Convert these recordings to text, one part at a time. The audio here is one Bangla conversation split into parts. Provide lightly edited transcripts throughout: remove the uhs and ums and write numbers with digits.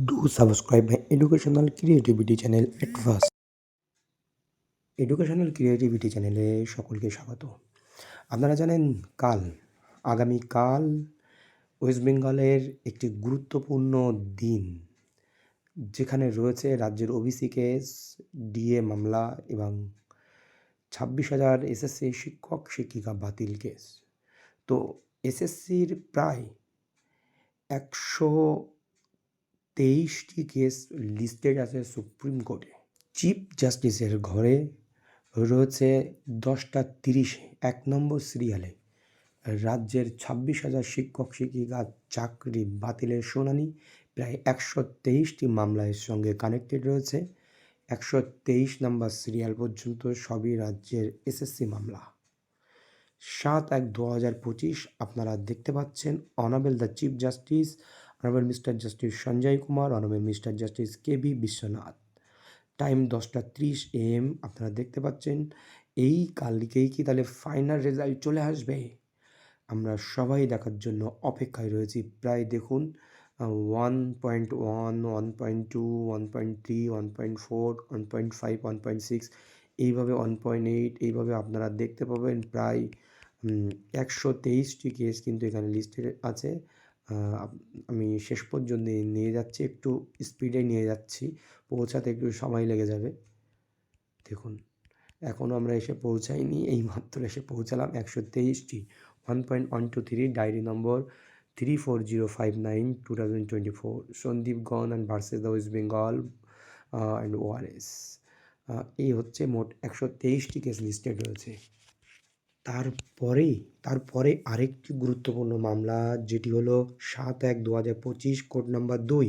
Do subscribe my educational creativity channel at first. Educational creativity চ্যানেলে সকলকে স্বাগত। আপনারা জানেন আগামীকাল ওয়েস্ট বেঙ্গলের একটি গুরুত্বপূর্ণ দিন, যেখানে রয়েছে রাজ্যের ওবিসি কেস, ডিএ মামলা এবং 26,000 এসএসসি শিক্ষক শিক্ষিকা বাতিল কেস। তো এসএসসির প্রায় 123টি কেস লিস্টেড আছে সুপ্রিম কোর্টে। চিফ জাস্টিসের ঘরে রয়েছে 10:30 1 নম্বর সিরিয়ালে রাজ্যের 26,000 শিক্ষক শিক্ষিকার চাকরি বাতিলের শুনানি। প্রায় 123টি মামলা এর সঙ্গে কানেক্টেড রয়েছে। 123 নম্বর সিরিয়াল পর্যন্ত সবই রাজ্যের এসএসসি মামলা। 7/1/2025 আপনারা দেখতে পাচ্ছেন honourable the chief justice, honourable mister justice Sanjay Kumar, honourable mister justice K B Viswanath. Time 10:30 AM আপনারা দেখতে পাচ্ছেন। এই কালকেই কি তাহলে ফাইনাল রেজাল্ট চলে আসবে? আমরা সবাই দেখার জন্য অপেক্ষায় রয়েছি। প্রায় দেখুন 1.1, 1.2, 1.3, 1.4, 1.5, 1.6 এইভাবে 1.8 এইভাবে আপনারা দেখতে পাবেন। প্রায় 123টি কেস কিন্তু এখানে লিস্টে আছে। আমি শেষ পর্যন্ত নিয়ে যাচ্ছি, একটু স্পিডে নিয়ে যাচ্ছি, পৌঁছাতে একটু সময় লেগে যাবে। দেখুন এখনও আমরা এসে পৌঁছাইনি, এইমাত্র এসে পৌঁছালাম। 123টি 1.123 ডায়েরি নম্বর 34059/2024 সন্দীপ গণ and versus the West Bengal and ORS. এই হচ্ছে মোট 123টি কেস লিস্টেড রয়েছে। তারপরে আরেকটি গুরুত্বপূর্ণ মামলা, যেটি হলো 7/1/2025 কোড নাম্বার 2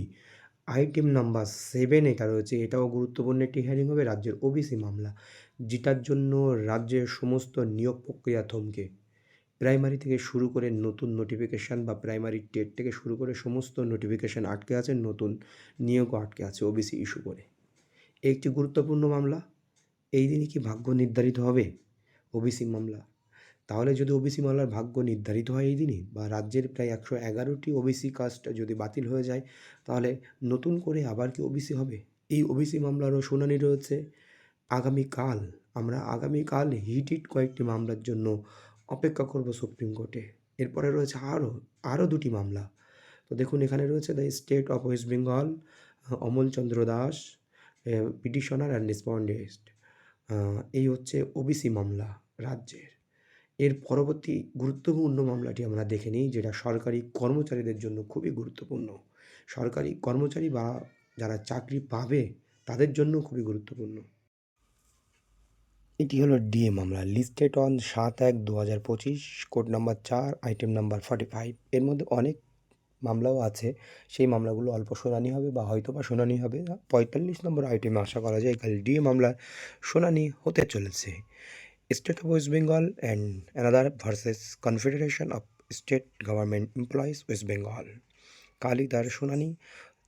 আইটেম নাম্বার 7 এটা রয়েছে। এটাও গুরুত্বপূর্ণ একটি হিয়ারিং হবে, রাজ্যের ওবিসি মামলা, যেটার জন্য রাজ্যের সমস্ত নিয়োগ প্রক্রিয়া থমকে। প্রাইমারি থেকে শুরু করে নতুন নোটিফিকেশান বা প্রাইমারি টেট থেকে শুরু করে সমস্ত নোটিফিকেশান আটকে আছে, নতুন নিয়োগও আটকে আছে ওবিসি ইস্যু করে। একটি গুরুত্বপূর্ণ মামলা। এই দিনই কি ভাগ্য নির্ধারিত হবে ওবিসি মামলা? তাহলে যদি ওবিসি মামলার ভাগ্য নির্ধারিত হয় এই দিনই, বা রাজ্যের প্রায় 111টি ওবিসি কাস্ট যদি বাতিল হয়ে যায়, তাহলে নতুন করে আবার কি ওবিসি হবে? এই ওবিসি মামলারও শুনানি রয়েছে আগামীকাল। আমরা আগামীকাল হিটেড কয়েকটি মামলার জন্য অপেক্ষা করব সুপ্রিম কোর্টে। এরপরে রয়েছে আরও 2টি মামলা। তো দেখুন এখানে রয়েছে the state of West Bengal, Amal Chandra Das, petitioner and respondent. এই হচ্ছে ওবিসি মামলা রাজ্যের। এর পরবর্তী গুরুত্বপূর্ণ মামলাটি আমরা দেখে নিই, যেটা সরকারি কর্মচারীদের জন্য খুবই গুরুত্বপূর্ণ। সরকারি কর্মচারী বা যারা চাকরি পাবে তাদের জন্য খুবই গুরুত্বপূর্ণ। এটি হলো ডিএ মামলা, listed on 7/1/2025 code number 4 item number 45। এর মধ্যে অনেক মামলাও আছে, সেই মামলাগুলো অল্প শুনানি হবে বা হয়তো বা শুনানি হবে। 45 নম্বর আইটেমে আশা করা যায় কাল ডিএ মামলার শুনানি হতে চলেছে। State of West Bengal and another versus confederation of state government employees West Bengal. কালই তার শুনানি।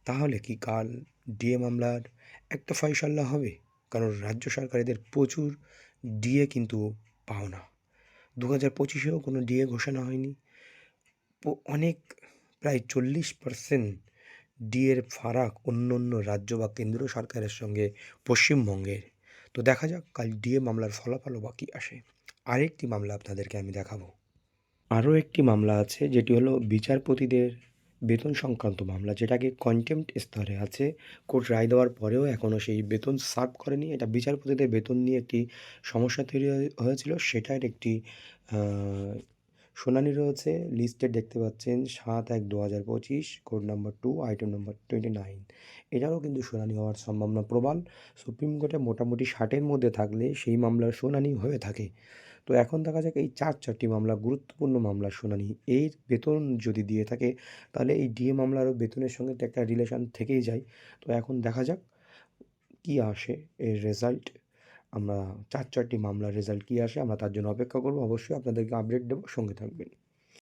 তাহলে কি কাল ডিএ মামলার একটা ফয়সালা হবে? কারণ রাজ্য সরকারেদের প্রচুর ডিএ কিন্তু পাওনা। 2025-এও কোনো ডিএ ঘোষণা হয়নি। অনেক প্রায় 40% ডিএর ফারাক অন্য রাজ্য বা কেন্দ্র সরকারের সঙ্গে পশ্চিমবঙ্গের। তো দেখা যাক কাল ডিএ মামলার ফলাফলও বা কী আসে। আরেকটি মামলা আপনাদেরকে আমি দেখাবো। আরও একটি মামলা আছে, যেটি হলো বিচারপতিদের বেতন সংক্রান্ত মামলা, যেটাকে কন্টেম্পট স্তরে আছে। কোর্ট রায় দেওয়ার পরেও এখনও সেই বেতন সার্ভ করেনি। এটা বিচারপতিদের বেতন নিয়ে একটি সমস্যা তৈরি হয়েছিল, সেটার একটি শুনানি রয়েছে। লিস্টে দেখতে পাচ্ছেন 7/1/2025 কোড নাম্বার 2 আইটেম নাম্বার 29। এটারও কিন্তু শুনানি হওয়ার সম্ভাবনা প্রবল। সুপ্রিম কোর্টে মোটামুটি 60-এর মধ্যে থাকলে সেই মামলার শুনানি হয়ে থাকে। তো এখন দেখা যাক এই 4টি মামলা গুরুত্বপূর্ণ মামলার শুনানি। এর বেতন যদি দিয়ে থাকে তাহলে এই ডিএ মামলারও বেতনের সঙ্গে তো একটা রিলেশন থেকেই যায়। তো এখন দেখা যাক কী আসে এর রেজাল্ট। আমরা 4টি মামলার রেজাল্ট কী আসে আমরা তার জন্য অপেক্ষা করব। অবশ্যই আপনাদেরকে আপডেট দেবো, সঙ্গে থাকবেন।